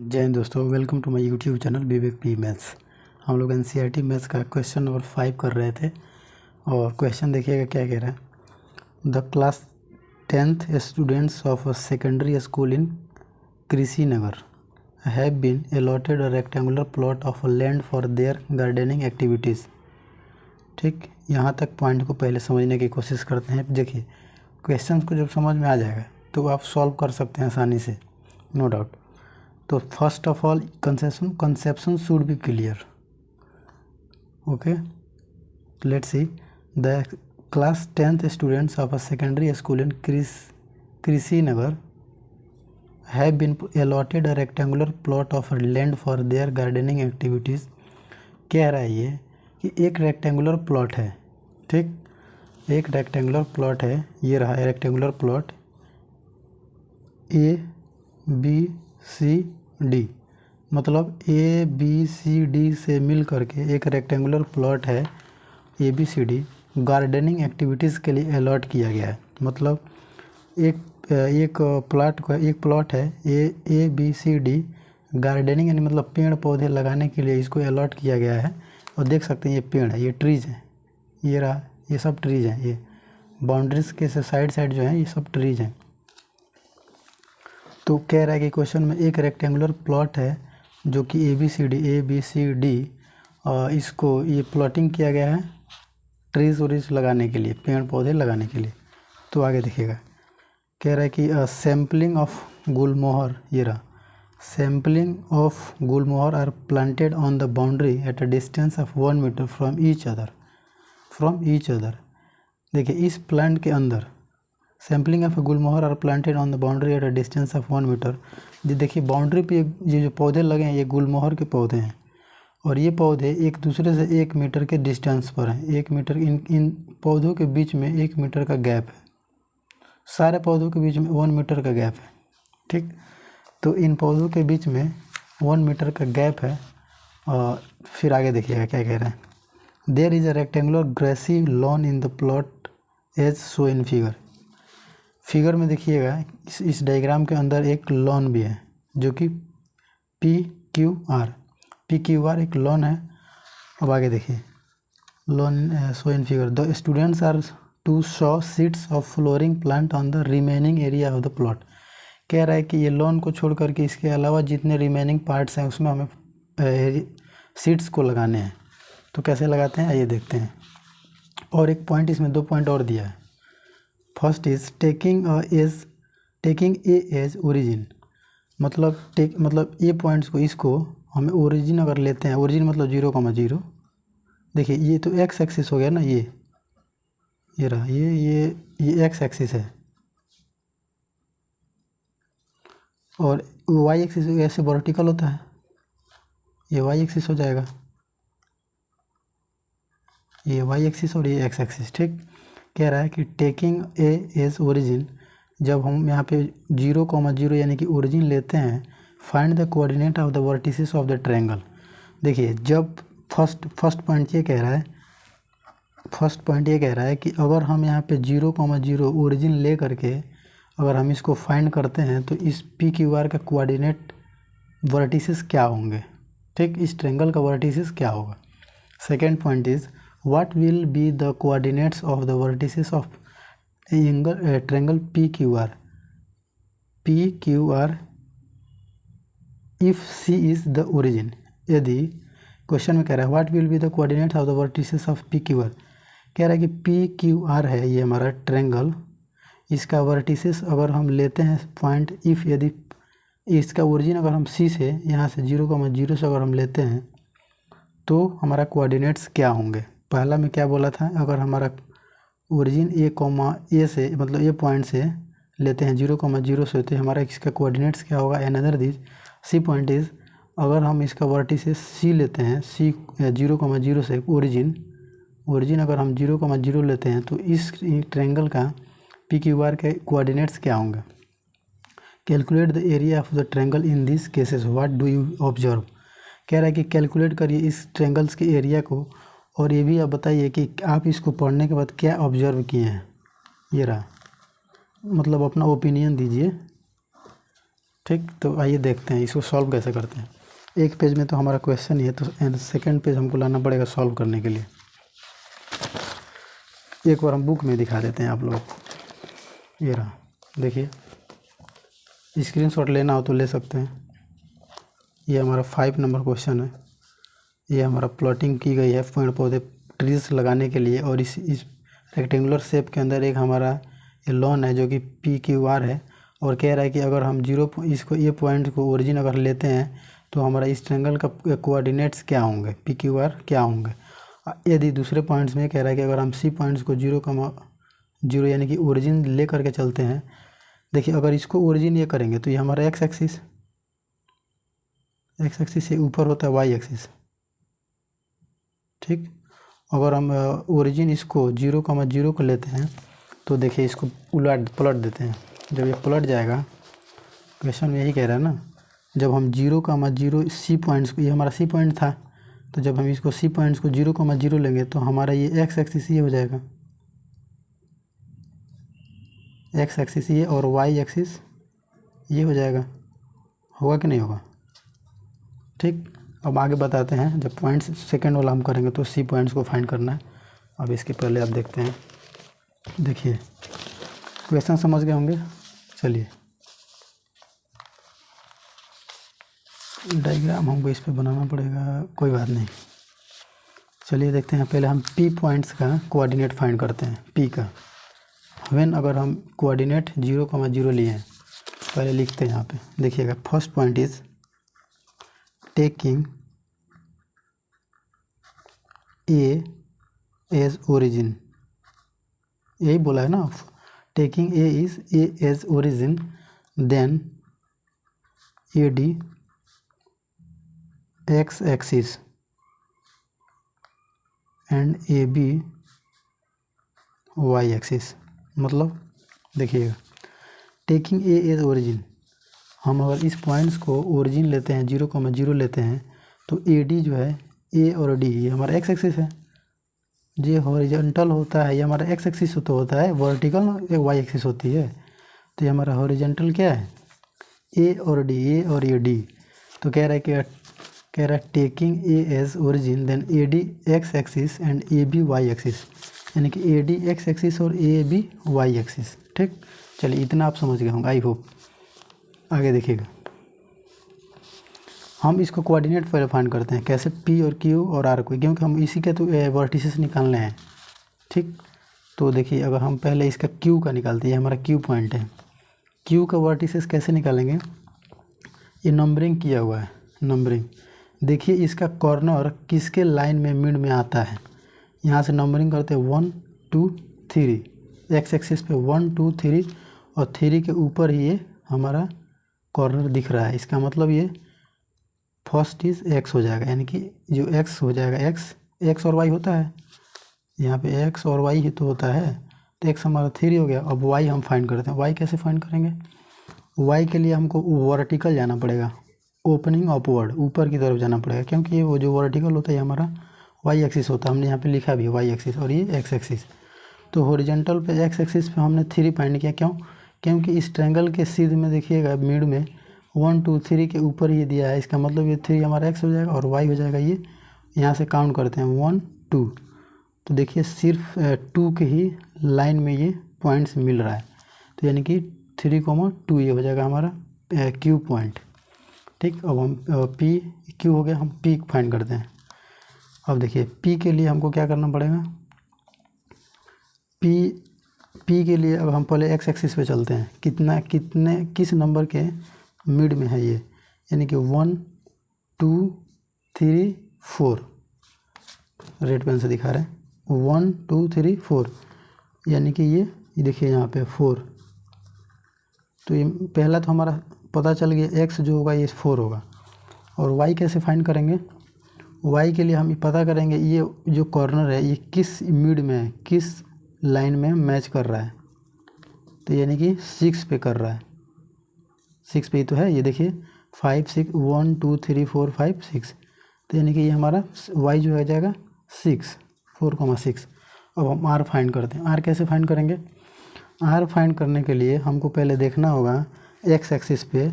जय हिंद दोस्तों, welcome to my YouTube channel Vivek P maths. हम लोग एनसीईआरटी मैथ्स का क्वेश्चन नंबर 5 कर रहे थे और क्वेश्चन देखिएगा क्या कह रहा है। The class 10th students of a secondary school in Krishinagar have been allotted a rectangular plot of land for their gardening activities. ठीक, यहाँ तक पॉइंट को पहले समझने की कोशिश करते हैं। देखिए, क्वेश्चन को जब समझ में आ जाएगा तो आप सॉल्व कर सकते हैं आसानी से, नो डाउट। तो first of all conception should be clear. Okay, let's see. The class 10th students of a secondary school in Krishinagar have been allotted a rectangular plot of land for their gardening activities. कह रहा है ये कि एक rectangular plot है। ठीक, एक rectangular plot है, ये रहा है रेक्टेंगुलर प्लॉट ABCD, मतलब ABCD से मिल करके एक रेक्टेंगुलर प्लॉट है ABCD गार्डनिंग एक्टिविटीज़ के लिए अलॉट किया गया है। मतलब एक प्लॉट है ABCD गार्डनिंग, यानी मतलब पेड़ पौधे लगाने के लिए इसको अलॉट किया गया है। और देख सकते हैं ये पेड़ है, ये ट्रीज़ हैं, ये रहा, ये सब ट्रीज़ हैं। ये बाउंड्रीज के साइड जो हैं ये सब ट्रीज़ हैं। तो कह रहा है कि क्वेश्चन में एक रेक्टेंगुलर प्लॉट है जो कि ABCD इसको ये प्लॉटिंग किया गया है ट्रीज उरीज लगाने के लिए, पेड़ पौधे लगाने के लिए। तो आगे देखिएगा, कह रहा है कि सैम्पलिंग ऑफ गुलमोहर, ये रहा, sampling of gulmohar are planted on the boundary at a distance of 1 metre from each other. देखिए, इस प्लांट के अंदर sampling of gulmohar are planted on the boundary at a distance of 1 metre. जी देखिए, बाउंड्री पे ये जो पौधे लगे हैं ये गुलमोहर के पौधे हैं और ये पौधे एक दूसरे से 1 मीटर के डिस्टेंस पर हैं। 1 मीटर, इन पौधों के बीच में 1 मीटर का गैप है। सारे पौधों के बीच में 1 मीटर का गैप है। ठीक, तो इन पौधों के बीच में 1 मीटर का गैप है। और फिर आगे देखिएगा क्या कह रहे हैं। There is a rectangular grassy lawn in the plot as show in figure में देखिएगा, इस डायग्राम के अंदर एक लॉन भी है जो कि PQR एक लॉन है। अब आगे देखिए, lawn show in figure. The students are to sow seeds of flowering plant on the remaining area of the plot. कह रहा है कि ये लॉन को छोड़ करके इसके अलावा जितने रिमेनिंग पार्ट्स हैं उसमें हमें सीड्स को लगाने हैं। तो कैसे लगाते हैं आइए देखते हैं। और एक पॉइंट, इसमें 2 पॉइंट और दिया है। First is taking A as origin, मतलब ए पॉइंट्स को, इसको हमें ओरिजिन अगर लेते हैं, ओरिजिन मतलब 0,0। देखिए, ये तो एक्स एक्सिस हो गया ना, ये रहा, ये एक्स एक्सिस है और वाई एक्सिस ऐसे वर्टिकल होता है, ये वाई एक्सिस हो जाएगा, ये वाई एक्सिस और ये एक्स एक्सिस। ठीक, कह रहा है कि टेकिंग ए एज ओरिजिन, जब हम यहाँ पे 0,0 यानी कि ओरिजिन लेते हैं, find the coordinate of the vertices of the triangle. देखिए, जब फर्स्ट पॉइंट ये कह रहा है कि अगर हम यहाँ पे 0,0 ओरिजिन ले करके अगर हम इसको फाइंड करते हैं तो इस PQR का कोऑर्डिनेट वर्टिसेस क्या होंगे। ठीक, इस ट्रायंगल का वर्टिसेस क्या होगा। Second point is what will be the coordinates of the vertices of triangle PQR if C is the origin। यदि क्वेश्चन में कह रहा है what will be the coordinates of the vertices of PQR, कह रहा है कि PQR है ये हमारा ट्रायंगल, इसका वर्टिसेस अगर हम लेते हैं पॉइंट, इफ़ यदि इसका ओरिजिन अगर हम C से, यहाँ से 0,0 से अगर हम लेते हैं तो हमारा कोऑर्डिनेट्स क्या होंगे। पहला में क्या बोला था, अगर हमारा ओरिजिन A से, मतलब ए पॉइंट से लेते हैं 0,0 से, तो हमारा इसका कोऑर्डिनेट्स क्या होगा। Another this C point is, अगर हम इसका वर्टिसेस C लेते हैं, C 0,0 से ओरिजिन अगर हम 0,0 लेते हैं तो इस ट्रायंगल का PQR के कोऑर्डिनेट्स क्या होंगे। Calculate the area of the triangle in this cases, what do you observe. कह रहा है कि कैलकुलेट करिए इस ट्रायंगल्स के एरिया को और ये भी आप बताइए कि आप इसको पढ़ने के बाद क्या ऑब्जर्व किए हैं। ये रहा, मतलब अपना ओपिनियन दीजिए। ठीक, तो आइए देखते हैं इसको सॉल्व कैसे करते हैं। एक पेज में तो हमारा क्वेश्चन ही है, तो सेकंड पेज हमको लाना पड़ेगा सॉल्व करने के लिए। एक बार हम बुक में दिखा देते हैं आप लोग को। ये रहा, देखिए, स्क्रीनशॉट लेना हो तो ले सकते हैं। ये हमारा 5 नंबर क्वेश्चन है। ये हमारा प्लॉटिंग की गई है पेड़ पौधे ट्रीज लगाने के लिए, और इस रेक्टेंगुलर शेप के अंदर एक हमारा ये लॉन है जो कि PQR है, और कह रहा है कि अगर हम इसको ये पॉइंट को ओरिजिन अगर लेते हैं तो हमारा इस ट्रायंगल का कोऑर्डिनेट्स क्या होंगे, PQR क्या होंगे। यदि दूसरे पॉइंट्स में कह रहा है कि अगर हम C पॉइंट्स को 0,0 यानी कि ओरिजिन ले करके चलते हैं। देखिए, अगर इसको ओरिजिन ये करेंगे तो ये हमारा एक्स एक्सिस से ऊपर होता है Y एक्सिस। ठीक, अगर हम ओरिजिन इसको 0,0 को लेते हैं तो देखिए इसको पलट देते हैं। जब ये पलट जाएगा, क्वेश्चन में यही कह रहा है ना, जब हम 0,0 C पॉइंट्स को, ये हमारा C पॉइंट था, तो जब हम इसको C पॉइंट्स को 0,0 लेंगे तो हमारा ये एक्स एक्सिस ये हो जाएगा, एक्स एक्सिस ये, और वाई एक्सिस ये हो जाएगा। होगा कि नहीं होगा? ठीक, अब आगे बताते हैं। जब पॉइंट्स सेकंड वाला हम करेंगे तो C पॉइंट्स को फाइंड करना है। अब इसके पहले आप देखते हैं, देखिए क्वेश्चन समझ गए होंगे। चलिए, डायग्राम हमको इस पे बनाना पड़ेगा, कोई बात नहीं। चलिए देखते हैं, पहले हम P पॉइंट्स का कोऑर्डिनेट फाइंड करते हैं। P का व्हेन, अगर हम कोऑर्डिनेट 0,0 लिए हैं, पहले लिखते हैं यहाँ पे। देखिएगा, first point is taking A as origin. यही बोला है ना, taking A as origin, then AD x axis and AB y axis. मतलब देखिएगा, टेकिंग A एज ओरिजिन, हम अगर इस पॉइंट्स को ओरिजिन लेते हैं, 0,0 लेते हैं, तो AD जो है, A और D ये हमारा x एक्सिस है। ये हॉरिजॉन्टल होता है, ये हमारा x एक्सिस तो होता है, वर्टिकल एक y एक्सिस होती है। तो ये हमारा हॉरिजॉन्टल क्या है, A और ये D। तो कह रहा है taking A as origin, then AD x axis and AB y axis, यानी कि AD x एक्सिस और AB y एक्सिस। ठीक, चलिए इतना आप समझ गए होंगे, आई होप। आगे देखिएगा, हम इसको कोऑर्डिनेट पहले फाइंड करते हैं। कैसे? P और Q और R को, क्योंकि हम इसी के तो वर्टिसेस निकालने हैं। ठीक, तो देखिए, अगर हम पहले इसका Q का निकालते हैं, ये हमारा Q पॉइंट है। Q का वर्टिसेस कैसे निकालेंगे? ये नंबरिंग किया हुआ है, नंबरिंग। देखिए इसका कॉर्नर किसके लाइन में मिड में आता है, यहाँ से नंबरिंग करते हैं 1 2 3, एक्स एक्सिस पे 1 2 3, और 3 के ऊपर ही ये हमारा कॉर्नर दिख रहा है। इसका मतलब ये फर्स्ट इज x हो जाएगा, यानी कि जो x हो जाएगा, x और y होता है, यहाँ पे x और y ही तो होता है, तो x हमारा 3 हो गया। अब y हम फाइंड करते हैं। y कैसे फाइंड करेंगे? y के लिए हमको वर्टिकल जाना पड़ेगा, ओपनिंग अपवर्ड, ऊपर की तरफ जाना पड़ेगा, क्योंकि ये वो जो वर्टिकल होता है हमारा y एक्सिस होता है। हमने यहाँ पे लिखा भी है y एक्सिस, और ये x एक्सिस। तो हॉरिजॉन्टल पे x एक्सिस पे हमने 3 फाइंड किया। क्यों? क्योंकि इस ट्रायंगल के सीध में देखिएगा, मिड में 1 2 3 के ऊपर ये दिया है। इसका मतलब ये 3 हमारा x हो जाएगा और y हो जाएगा ये। यहाँ से काउंट करते हैं 1 2, तो देखिए सिर्फ 2 के ही लाइन में ये पॉइंट्स मिल रहा है, तो यानी कि 3,2 ये हो जाएगा हमारा Q पॉइंट। ठीक, अब हम Q हो गया, हम P फाइंड करते हैं। अब देखिए P के लिए हमको क्या करना पड़ेगा? P के लिए अब हम पहले x एक्सिस पे चलते हैं। किस नंबर के मिड में है ये, यानी कि 1 2 3 4, रेड पेन से दिखा रहे हैं 1 2 3 4, यानी कि ये देखिए यहाँ पे 4। तो ये पहला तो हमारा पता चल गया, x जो होगा ये 4 होगा। और y कैसे फाइंड करेंगे? y के लिए हम पता करेंगे ये जो कॉर्नर है ये किस मिड में है, किस लाइन में मैच कर रहा है। तो यानी कि 6 पे कर रहा है, 6 पे ही तो है। ये देखिए 5 6 1 2 3 4 5 6, तो यानी कि ये हमारा y जो है जाएगा 6 4,6। अब हम r फाइंड करते हैं। r कैसे फाइंड करेंगे? r फाइंड करने के लिए हमको पहले देखना होगा x एक्सिस पे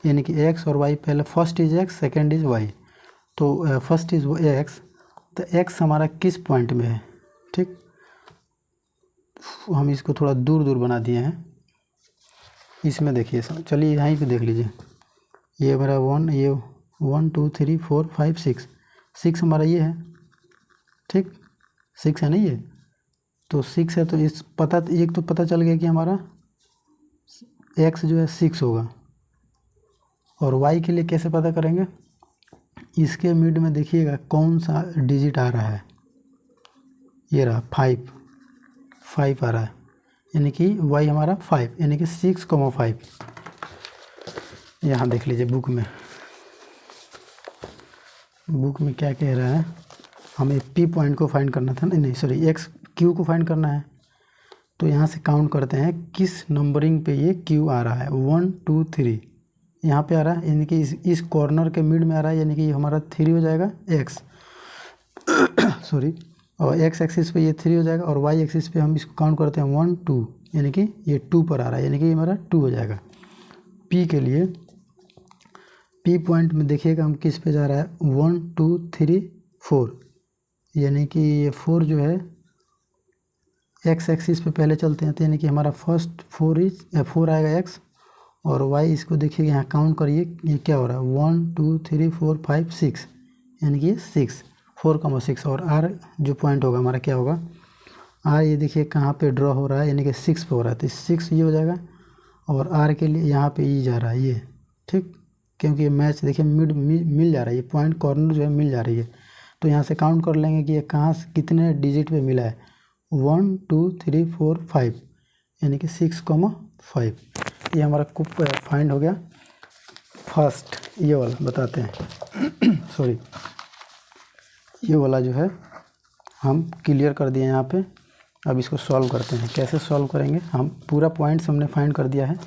यानी कि एक्स और वाई, पहले first is x second is y. तो फर्स्ट इज एक्स, तो एक्स हमारा किस पॉइंट में है, ठीक। हम इसको थोड़ा दूर दूर बना दिए हैं। इसमें देखिए, चलिए यहीं पे देख लीजिए, ये हमारा 1, ये 1 2 3 4 5 6, 6 हमारा ये है, ठीक, 6 है ना ये, तो 6 है। तो इस पता, एक तो पता चल गया कि हमारा एक्स जो है 6 होगा। और वाई के लिए कैसे पता करेंगे, इसके मिड में देखिएगा कौन सा डिजिट आ रहा है, ये रहा 5 आ रहा है, यानी कि वाई हमारा 5, यानी कि 6,5। यहाँ देख लीजिए बुक में क्या कह रहा है, हमें पी पॉइंट को फाइंड करना था, नहीं सॉरी, एक्स क्यू को फाइंड करना है। तो यहाँ से काउंट करते हैं किस नंबरिंग पे ये क्यू आ रहा है, 1 2 3 यहाँ पे आ रहा है, यानी कि इस कॉर्नर के मिड में आ रहा है, यानी कि हमारा 3 हो जाएगा एक्स सॉरी, और एक्स एक्सिस पे ये 3 हो जाएगा, और वाई एक्सिस पे हम इसको काउंट करते हैं 1 2, यानी कि ये 2 पर आ रहा है, यानी कि ये हमारा 2 हो जाएगा। पी के लिए, पी पॉइंट में देखिएगा हम किस पे जा रहा है, 1 2 3 4, यानी कि ये 4 जो है एक्स एक्सिस पे पहले चलते हैं, तो यानी कि हमारा फर्स्ट 4 आएगा एक्स, और वाई इसको देखिए यहाँ काउंट करिए, ये क्या हो रहा है 1 2 3 4 5 6, यानी कि 6 4,6। और आर जो पॉइंट होगा हमारा क्या होगा, आर ये देखिए कहाँ पे ड्रॉ हो रहा है, यानी कि 6 पे हो रहा है, तो 6 ये हो जाएगा। और आर के लिए यहाँ पे ई जा रहा है ये, ठीक, क्योंकि ये मैच देखिए मिल जा रहा है, ये पॉइंट कॉर्नर जो है मिल जा रही है। तो यहाँ से काउंट कर लेंगे कि ये कहाँ से कितने डिजिट पे मिला है, 1 2 3 4 5, यानी कि 6,5। ये हमारा कुप फाइंड हो गया। फर्स्ट ये वाला बताते हैं सॉरी, ये वाला जो है हम क्लियर कर दिए यहाँ पे। अब इसको सॉल्व करते हैं, कैसे सॉल्व करेंगे, हम पूरा पॉइंट्स हमने फाइंड कर दिया है।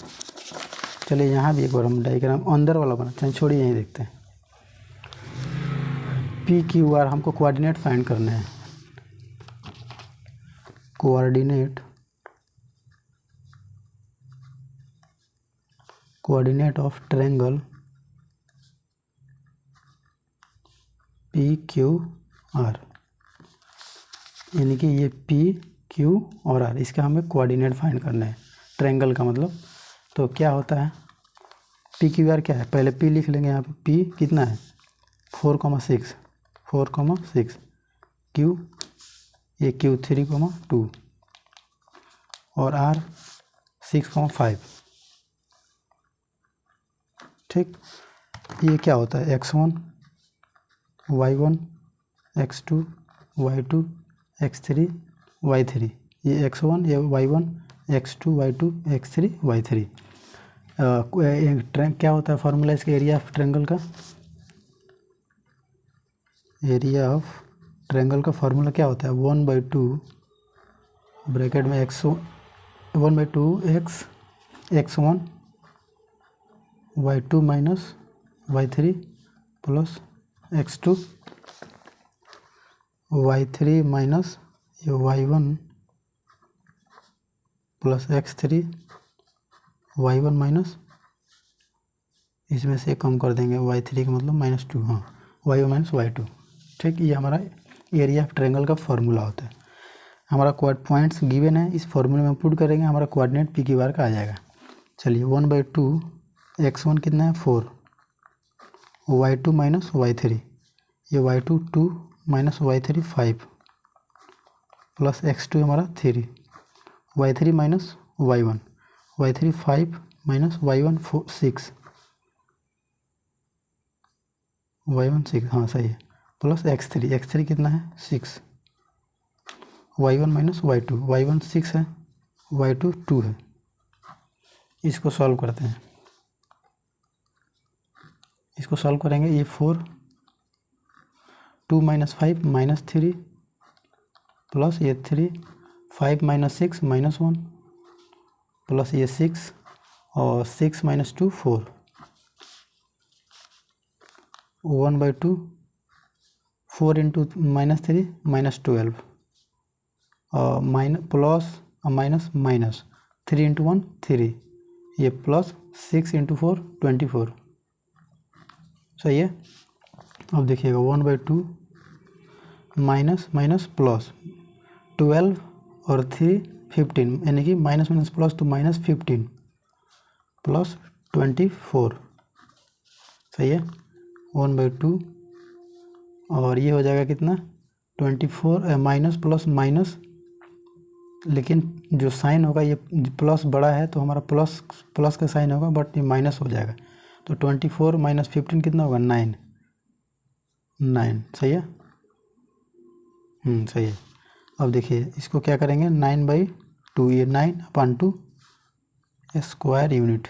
चलिए यहाँ भी एक बार हम डायग्राम अंदर वाला बनाते हैं, छोड़िए यहीं देखते हैं। पी क्यू आर हमको कोऑर्डिनेट फाइंड करने हैं, coordinate of triangle P Q are, यानी कि ये पी क्यू और आर, इसका हमें कोऑर्डिनेट फाइंड करना है, ट्रायंगल का मतलब। तो क्या होता है, पी क्यू आर क्या है, पहले पी लिख लेंगे यहाँ पे, पी कितना है 4,6, क्यू ये क्यू 3,2 और आर 6,5, ठीक। ये क्या होता है x1 y1 x2 y2 x3 y3, ये x1 ये y1 x2 y2 x3 y3। क्या होता है फार्मूला इसका, एरिया ऑफ ट्रायंगल का, एरिया ऑफ ट्रायंगल का फार्मूला क्या होता है, 1/2 ब्रैकेट में x1 x1 y2 minus y3 plus x2 y3 minus ये y1 plus x3 y1 minus, इसमें से कम कर देंगे y3 का मतलब -2, हाँ y1 माइनस y2, ठीक। ये हमारा एरिया ऑफ ट्रायंगल का फार्मूला होता है। हमारा पॉइंट्स गिवन है, इस फार्मूले में पुट करेंगे, हमारा कोऑर्डिनेट पी क्यू आर का आ जाएगा। चलिए 1/2 x1 कितना है 4, y2 माइनस y3, ये y2 2 minus y3 5 plus x2 हमारा 3, y3 minus y3 5 minus y1 6, हाँ सही है, प्लस x3 कितना है 6, y1 माइनस y1 6 है, y2 2 है। इसको सॉल्व करते हैं, इसको सॉल्व करेंगे, ये 4 2 माइनस 5 माइनस 3 प्लस ये 3 5 माइनस 6 -1 प्लस ये 6 और 6 minus 2 4, 1/2 4 into -3 -12 plus minus 3 into 1 3, ये प्लस 6 इंटू 4 24 सही है। अब देखिएगा 1/2 माइनस माइनस प्लस 12 और 3 15, यानी कि माइनस माइनस प्लस तो -15 प्लस 24, सही है। 1/2 और ये हो जाएगा कितना 24, माइनस प्लस माइनस, लेकिन जो साइन होगा ये प्लस बड़ा है तो हमारा प्लस प्लस का साइन होगा, बट ये माइनस हो जाएगा। तो 24 माइनस 15 कितना होगा 9, सही है। सही है। अब देखिए इसको क्या करेंगे 9/2, ये 9/2 स्क्वायर यूनिट।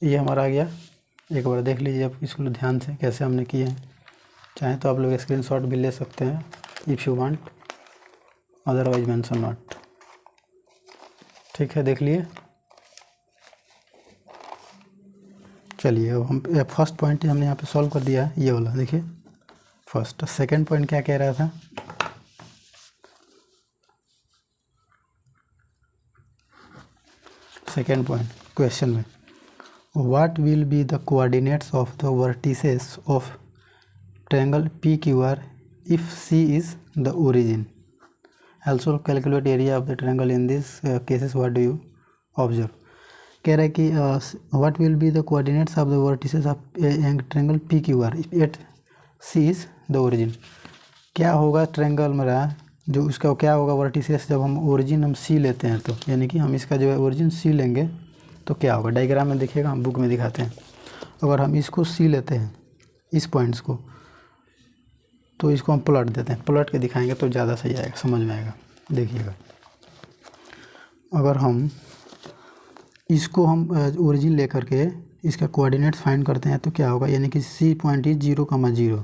ये हमारा आ गया। एक बार देख लीजिए आप इसको ध्यान से कैसे हमने किए हैं। चाहे तो आप लोग स्क्रीनशॉट भी ले सकते हैं if you want, otherwise mention not. ठीक है, देख लिए। चलिए अब हम फर्स्ट पॉइंट हमने यहाँ पे सॉल्व कर दिया है, ये वाला देखिए फर्स्ट। सेकंड पॉइंट क्या कह रहा था, सेकंड पॉइंट क्वेश्चन में, what will be the coordinates of the vertices of triangle PQR if C is the origin? Also calculate area of the triangle in these cases. What do you observe? कह रहा है कि what will be the coordinates of the vertices of triangle PQR if C is the origin? क्या होगा triangle मेरा जो उसका क्या होगा वर्टिसेस जब हम ओरिजिन हम C लेते हैं, तो यानी कि हम इसका जो है ओरिजिन C लेंगे तो क्या होगा। डायग्राम में देखिएगा, हम बुक में दिखाते हैं। अगर हम इसको C लेते हैं, इस पॉइंट्स को, तो इसको हम प्लॉट देते हैं, प्लॉट के दिखाएंगे तो ज़्यादा सही आएगा, समझ में आएगा। देखिएगा अगर हम इसको हम ओरिजिन लेकर के इसका कोऑर्डिनेट्स फाइंड करते हैं तो क्या होगा, यानी कि C पॉइंट इज 0,0।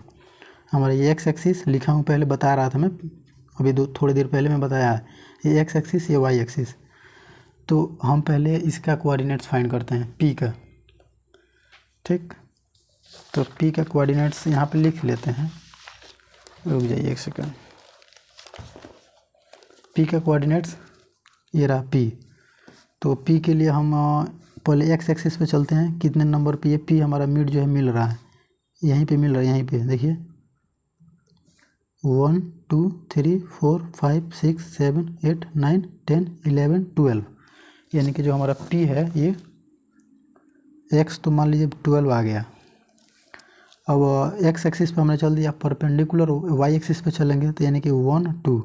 हमारा ये एक्स एक्सिस लिखा हूँ, पहले बता रहा था मैं, अभी थोड़ी देर पहले मैं बताया है, ये एक्स एक्सिस ये वाई एक्सिस। तो हम पहले इसका कोऑर्डिनेट्स फाइंड करते हैं P का। ठीक, तो P का कोऑर्डिनेट्स यहाँ पे लिख लेते हैं। रुक जाइए एक सेकंड। P का कोऑर्डिनेट्स ये रहा P। तो P के लिए हम पहले एक्स एक्सिस पे चलते हैं, कितने नंबर पे ये P हमारा मिड जो है मिल रहा है, यहीं पे मिल रहा है, यहीं पे देखिए 1 2 3 4 5 6 7 8 9 10 11 12, यानी कि जो हमारा P है ये x तो मान लीजिए 12 आ गया। अब एक्स एक्सिस पे हमने चल दिया, परपेंडिकुलर वाई एक्सिस पे चलेंगे तो यानी कि 1 2,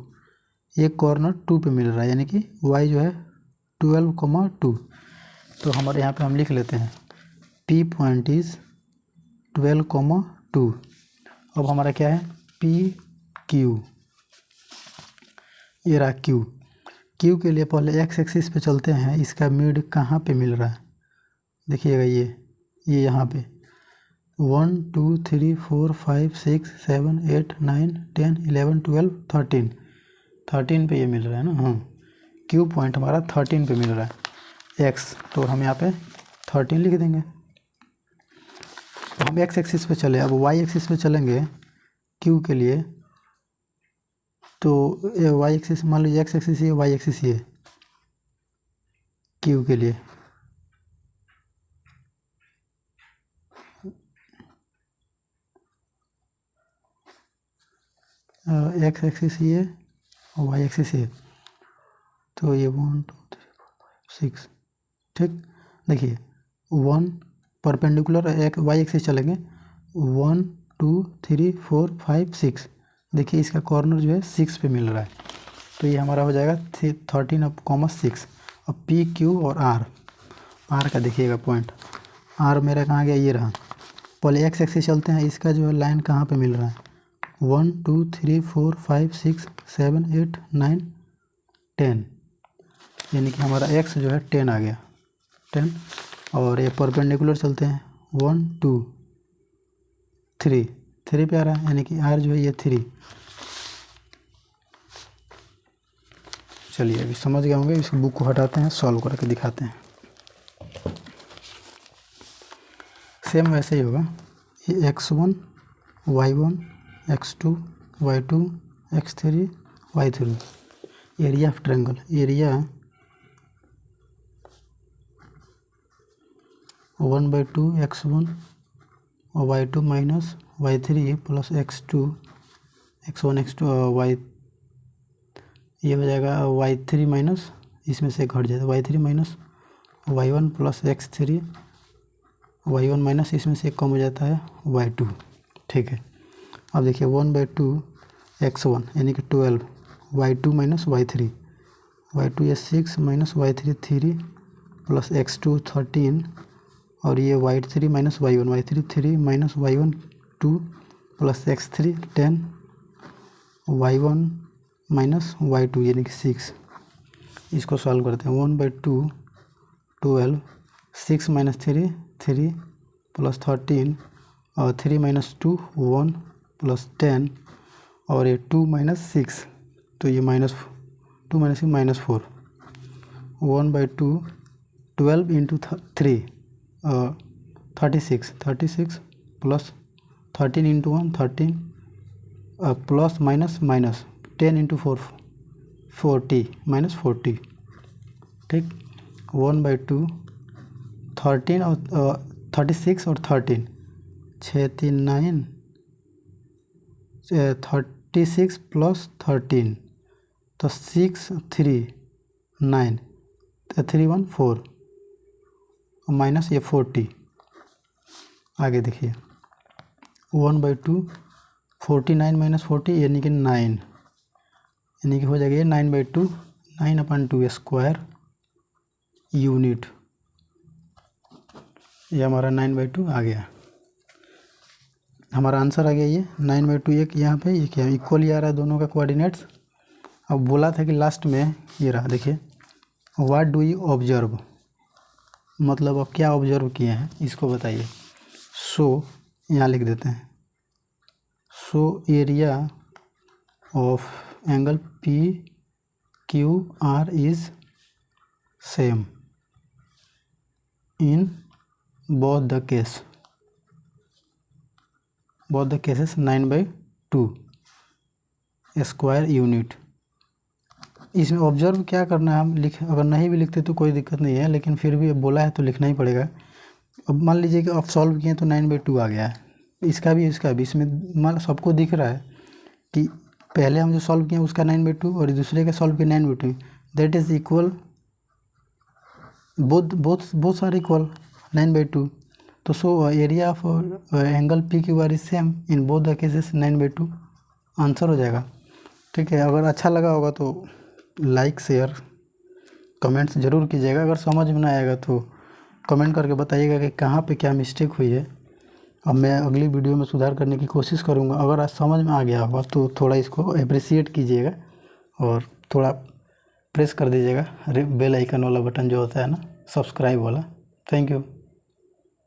एक कॉर्नर 2 पे मिल रहा है, यानी कि y जो है 12,2। तो हमारे यहाँ पे हम लिख लेते हैं P पॉइंट इज 12,2। अब हमारा क्या है PQ, ये रहा Q के लिए पहले एक्स एक्सिस पे चलते हैं, इसका मिड कहाँ पे मिल रहा है देखिएगा, ये यहाँ पे 1 2 3 4 5 6 7 8 9 10 11 12 13 पे ये मिल रहा है ना। हाँ, Q पॉइंट हमारा 13 पे मिल रहा है x, तो हम यहाँ पे 13 लिख देंगे। तो हम x एक्सिस पे चले, अब y एक्सिस पे चलेंगे Q के लिए, तो y एक्सिस मान लीजिए x एक्सिस ये, y एक्सिस ये Q के लिए। एक्स एक्सिस ये और वाई एक्सिस ये, तो ये 1 2 3 4 5 6। ठीक, देखिए 1 परपेंडिकुलर एक वाई एक्सिस चलेंगे 1 2 3 4 5 6, देखिए इसका कॉर्नर जो है 6 पे मिल रहा है, तो ये हमारा हो जाएगा 13 अब कॉमा 6। अब पी क्यू और आर का देखिएगा पॉइंट, आर मेरा कहाँ गया, ये रहा। पहले एक्स एक्सिस चलते हैं, इसका जो है लाइन कहाँ पे मिल रहा है 1 2 3 4 5 6 7 8 9 10, यानी कि हमारा x जो है 10 आ गया 10। और ये परपेंडिकुलर चलते हैं 1 2 3 पे आ रहा है, यानी कि r जो है ये 3। चलिए अभी समझ गए होंगे, इस बुक को हटाते हैं, सॉल्व करके दिखाते हैं। सेम वैसे ही होगा, ये x1 y1 x2 y2 x3 y3। Area of triangle, area 1/2 x1 और y2 minus y3 plus x2 x1 x2 y, ये हो जाएगा y3 माइनस, इसमें से घट जाएगा y3 minus y1 plus x3 y1 minus, इसमें से कम हो जाता है y2। ठीक है, अब देखिए 1/2 x1 यानी कि 12 y2 माइनस y3 y2 ये 6 माइनस y3 3 प्लस x2 13 और ये y3 minus y1 y3 3 minus y1 2 plus x3 10 y1 minus y2 यानी कि 6। इसको सॉल्व करते हैं 1/2 12 6 माइनस 3 3 प्लस 13 और 3 माइनस 2 1 प्लस 10 और ये 2 माइनस 6, तो ये -2 minus 6 -4। 1/2 12 into 3 36 plus 13 into 1 13 plus minus minus 10 into 4 40 -40। ठीक, 1/2 13 और 36 और 13 6 3 9 36 प्लस 13 तो 6 3 9 3 1 4 माइनस ये 40। आगे देखिए 1/2 49 माइनस 40 यानी कि 9 यानी कि हो जाएगा ये 9/2 9/2 स्क्वायर यूनिट। ये हमारा 9/2 आ गया, हमारा आंसर आ गया ये 9/2। एक यहाँ पे ये क्या इक्वल ही आ रहा है दोनों का कोऑर्डिनेट्स। अब बोला था कि लास्ट में ये रहा, देखिए व्हाट डू यू ऑब्जर्व, मतलब अब क्या ऑब्जर्व किए हैं इसको बताइए। सो यहाँ लिख देते हैं, सो area of angle P Q R is same in both the cases 9/2 square unit. इसमें ऑब्जर्व क्या करना है, हम अगर नहीं भी लिखते तो कोई दिक्कत नहीं है, लेकिन फिर भी अब बोला है तो लिखना ही पड़ेगा। अब मान लीजिए कि अब सॉल्व किए तो 9/2 आ गया है, इसका भी इसमें मान सबको दिख रहा है कि पहले हम जो सॉल्व किए उसका 9/2 और दूसरे का सॉल्व किया 9/2, that is equal, both are equal 9/2। तो so area of angle P Q R is same in both the cases 9/2, answer हो जाएगा। ठीक है, अगर अच्छा लगा होगा तो लाइक शेयर कमेंट्स ज़रूर कीजिएगा। अगर समझ में ना आएगा तो कमेंट करके बताइएगा कि कहाँ पे क्या मिस्टेक हुई है। अब मैं अगली वीडियो में सुधार करने की कोशिश करूँगा। अगर आज समझ में आ गया होगा तो थोड़ा इसको अप्रिसिएट कीजिएगा और थोड़ा प्रेस कर दीजिएगा बेल आइकन वाला बटन जो होता है ना, सब्सक्राइब वाला। Thank you.